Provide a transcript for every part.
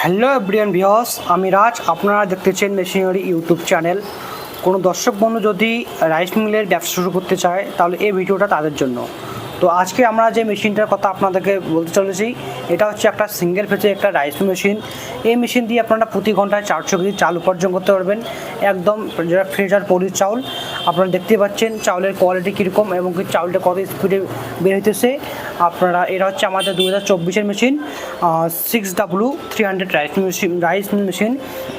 Hello everyone viewers, আমি রাজ। আপনারা দেখতেছেন মেশিনারি ইউটিউব চ্যানেল। কোনো দর্শক বন্ধু যদি রাইস মিলের ব্যবসা শুরু করতে চায় তাহলে এই ভিডিওটা তাদের জন্য। তো আজকে আমরা যে মেশিনটার কথা আপনাদেরকে বলতে চলেছি, এটা হচ্ছে একটা সিঙ্গেল ফেজের একটা রাইস মেশিন। এই মেশিন দিয়ে আপনারা প্রতি ঘন্টায় 400 কেজি চাল উপার্জন করতে পারবেন, একদম যেটা ফ্রেজার পলিশ চাউল। আপনারা দেখতে পাচ্ছেন চাউলের কোয়ালিটি কীরকম এবং কি চাউলটা কত স্পিডে বের হইতেছে। আপনারা এটা হচ্ছে আমাদের 2024-এর মেশিন 6W300 রাইস মেশিন।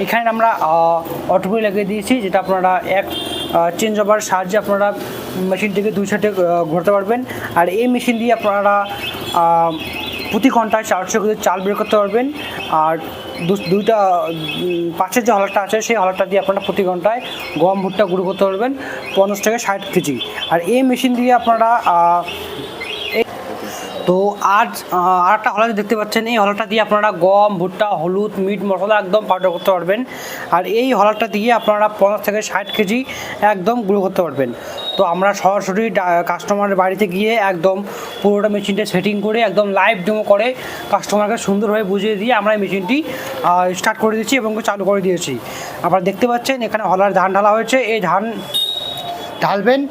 এখানে আমরা অটোপে লাগিয়ে দিয়েছি, যেটা আপনারা এক চেঞ্জ ওভার সাহায্যে আপনারা মেশিনটিকে দুই সাইডে ঘোরাতে পারবেন। আর এই মেশিন দিয়ে আপনারা প্রতি ঘন্টায় 400 কেজি চাল বের করতে পারবেন। আর দুইটা পাশের যে হলারটা আছে সেই হলারটা দিয়ে আপনারা প্রতি ঘন্টায় গম ভুট্টা গুঁড়ো করতে পারবেন 50 থেকে 60 কেজি। আর এই মেশিন দিয়ে আপনারা তো আজ আরেকটা হলার দেখতে পাচ্ছেন, এই হলারটা দিয়ে আপনারা গম ভুট্টা হলুদ মিট মশলা একদম পাউডার করতে পারবেন। আর এই হলারটা দিয়ে আপনারা 50 থেকে 60 কেজি একদম গুঁড়ো করতে পারবেন। তো আমরা সরাসরি কাস্টমারের বাড়িতে গিয়ে একদম পুরোটা মেশিনটা সেটিং করে একদম লাইভ ডেমো করে কাস্টমারকে সুন্দরভাবে বুঝিয়ে দিয়ে আমরা এই মেশিনটি স্টার্ট করে দিয়েছি এবং চালু করে দিয়েছি। আপনারা দেখতে পাচ্ছেন এখানে হলার ধান ঢালা হয়েছে। এই ধান ঢালবেন